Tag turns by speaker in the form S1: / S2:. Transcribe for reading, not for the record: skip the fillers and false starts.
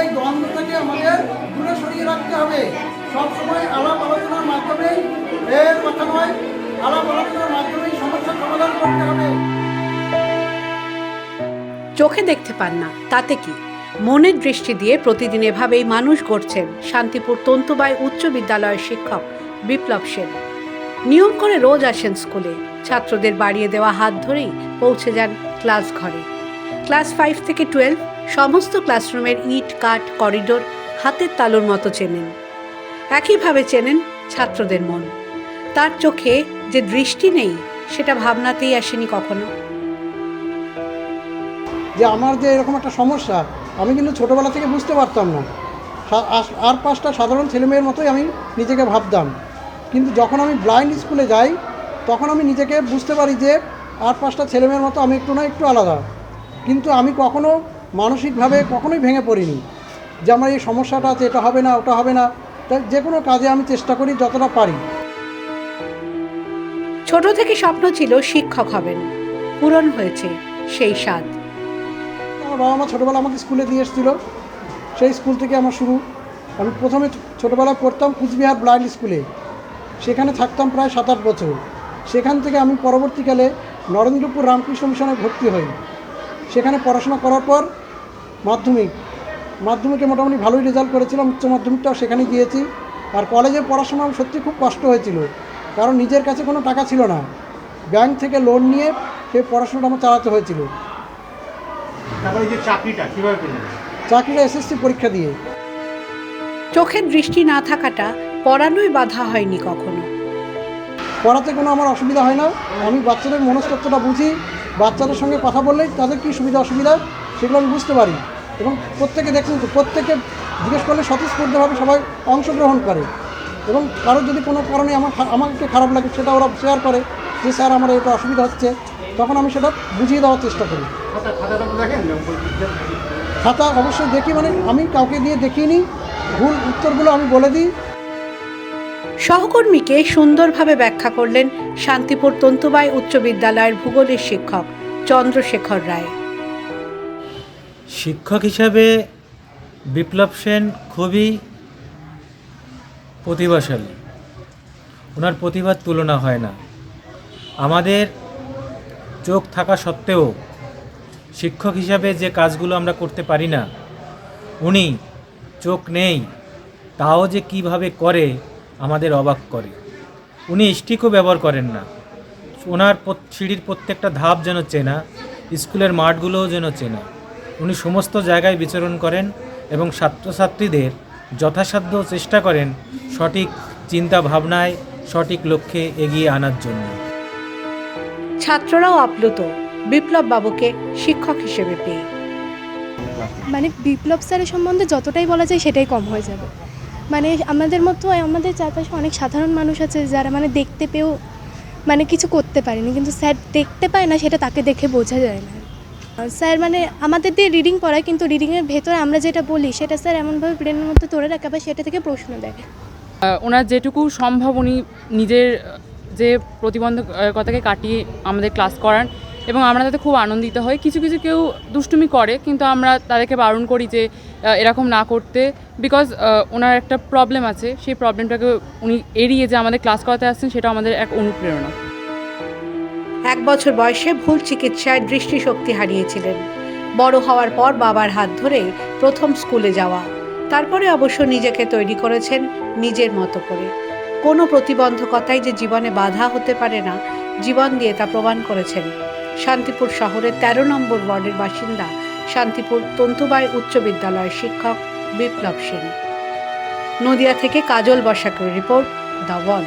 S1: এই দ্বন্দ্ব থেকে আমাদের দূরে সরিয়ে রাখতে হবে। সবসময় আলাপ আলোচনার মাধ্যমে, এর কথা নয়, আলাপ আলোচনার মাধ্যমেই সমস্যার সমাধান করতে হবে।
S2: চোখে দেখতে পান না, তাতে কি? মনের দৃষ্টি দিয়ে প্রতিদিন এভাবেই মানুষ গড়ছেন শান্তিপুর তন্তুবাই উচ্চ বিদ্যালয়ের শিক্ষক বিপ্লব সেন। নিয়ম করে রোজ আসেন স্কুলে, ছাত্রদের বাড়িয়ে দেওয়া হাত ধরেই পৌঁছে যান ক্লাস ঘরে। ক্লাস 5 থেকে 12 সমস্ত ক্লাসরুমের ইট কাঠ করিডোর হাতের তালুর মতো চেনেন। একইভাবে চেনেন ছাত্রদের মন। তার চোখে যে দৃষ্টি নেই সেটা ভাবনাতেই আসেনি কখনো।
S1: যে আমার যে এরকম একটা সমস্যা আমি কিন্তু ছোটোবেলা থেকে বুঝতে পারতাম না। আর 5টা সাধারণ ছেলেমেয়ের মতোই আমি নিজেকে ভাবতাম, কিন্তু যখন আমি ব্লাইন্ড স্কুলে যাই তখন আমি নিজেকে বুঝতে পারি যে আর 5টা ছেলেমেয়ের মতো আমি একটু না একটু আলাদা। কিন্তু আমি কখনো মানসিকভাবে কখনোই ভেঙে পড়িনি যে আমার এই সমস্যাটা আছে, এটা হবে না, ওটা হবে না। তাই যে কোনো কাজে আমি চেষ্টা করি যতটা পারি।
S2: ছোট থেকে স্বপ্ন ছিল শিক্ষক হবেন, পূরণ হয়েছে সেই স্বাদ।
S1: আমার বাবা মা ছোটোবেলা আমাকে স্কুলে দিয়ে এসেছিলো, সেই স্কুল থেকে আমার শুরু। আমি প্রথমে ছোটোবেলায় পড়তাম কুচবিহার ব্লাইন্ড স্কুলে, সেখানে থাকতাম প্রায় 7-8 বছর। সেখান থেকে আমি পরবর্তীকালে নরেন্দ্রপুর রামকৃষ্ণ মিশনে ভর্তি হই। সেখানে পড়াশোনা করার পর মাধ্যমিকে মোটামুটি ভালোই রেজাল্ট করেছিলাম, উচ্চ মাধ্যমিকটাও সেখানে দিয়েছি। আর কলেজে পড়াশোনা সত্যি খুব কষ্ট হয়েছিল, কারণ নিজের কাছে কোনো টাকা ছিল না, ব্যাংক থেকে লোন নিয়ে সেই পড়াশোনাটা আমার চালাতে হয়েছিল।
S3: তারপরে যে চাকরিটা কীভাবে পেলেন?
S1: চাকরিটা এসএসসি পরীক্ষা দিয়ে।
S2: চোখের দৃষ্টি না থাকাটা পড়ানোই বাধা হয়নি কখনো।
S1: পড়াতে কোনো আমার অসুবিধা হয় না। আমি বাচ্চাদের মনস্তত্ত্বটা বুঝি, বাচ্চাদের সঙ্গে কথা বললেই তাদের কী সুবিধা অসুবিধা সেগুলো আমি বুঝতে পারি। এবং প্রত্যেকে দেখুন তো, প্রত্যেকে জিজ্ঞেস করলে স্বতঃস্ফূর্তভাবে সবাই অংশগ্রহণ করে। এবং কারোর যদি কোনো কারণে আমাকে খারাপ লাগে সেটা ওরা শেয়ার করে যে স্যার আমার এটা অসুবিধা হচ্ছে, তখন আমি সেটা বুঝিয়ে দেওয়ার চেষ্টা করি। খাতা অবশ্যই দেখি, মানে আমি কাউকে দিয়ে দেখিনি, ভুল উত্তরগুলো আমি বলে দিই।
S2: সহকর্মীকে সুন্দরভাবে ব্যাখ্যা করলেন শান্তিপুর তন্তুবাই উচ্চ বিদ্যালয়ের ভূগোলের শিক্ষক চন্দ্রশেখর রায়।
S4: শিক্ষক হিসাবে বিপ্লব সেন খুবই প্রতিভাশালী, ওনার প্রতিভার তুলনা হয় না। আমাদের চোখ থাকা সত্ত্বেও শিক্ষক হিসাবে যে কাজগুলো আমরা করতে পারি না, উনি চোখ নেই তাও যে কিভাবে করে আমাদের অবাক করে। উনি স্টিকও ব্যবহার করেন না, ওনার সিঁড়ির প্রত্যেকটা ধাপ যেন চেনা, স্কুলের মাঠগুলোও যেন চেনা। উনি সমস্ত জায়গায় বিচরণ করেন এবং ছাত্রছাত্রীদের যথাসাধ্য চেষ্টা করেন সঠিক চিন্তা ভাবনায় সঠিক লক্ষ্যে এগিয়ে আনার জন্য।
S2: ছাত্ররাও আপ্লুত বিপ্লব বাবুকে শিক্ষক হিসেবে পেয়ে।
S5: মানে বিপ্লব স্যারের সম্বন্ধে যতটাই বলা যায় সেটাই কম হয়ে যাবে। মানে আমাদের মতো আমাদের চারপাশে অনেক সাধারণ মানুষ আছে যারা মানে দেখতে পেয়েও মানে কিছু করতে পারেনি, কিন্তু স্যার দেখতে পায় না, সেটা তাকে দেখে বোঝা যায় না। স্যার মানে আমাদের দিয়ে রিডিং পড়ায়, কিন্তু রিডিংয়ের ভেতরে আমরা যেটা বলি সেটা স্যার এমনভাবে ব্রেনের মধ্যে ধরে রাখে, আবার সেটা থেকে প্রশ্ন দেয়।
S6: ওনার যেটুকু সম্ভব উনি নিজের যে প্রতিবন্ধকতাকে কাটিয়ে আমাদের ক্লাস করান এবং আমরা তাতে খুব আনন্দিত হই। কিছু কেউ দুষ্টুমি করে, কিন্তু আমরা তাদেরকে বারণ করি যে এরকম না করতে, বিকজ ওনার একটা প্রবলেম আছে, সেই প্রবলেমটাকে উনি এড়িয়ে যে আমাদের ক্লাস করাতে আসছেন, সেটা আমাদের এক অনুপ্রেরণা।
S2: 1 বছর বয়সে ভুল চিকিৎসায় দৃষ্টিশক্তি হারিয়েছিলেন। বড় হওয়ার পর বাবার হাত ধরে প্রথম স্কুলে যাওয়া, তারপরে অবশ্য নিজেকে তৈরি করেছেন নিজের মতো করে। কোনো প্রতিবন্ধকতাই যে জীবনে বাধা হতে পারে না, জীবন দিয়ে তা প্রমাণ করেছেন শান্তিপুর শহরের 13 নম্বর ওয়ার্ডের বাসিন্দা শান্তিপুর তন্তুবাই উচ্চ বিদ্যালয়ের শিক্ষক বিপ্লব সেন। নদিয়া থেকে কাজল বসাকের রিপোর্ট, দ্য ওয়াল।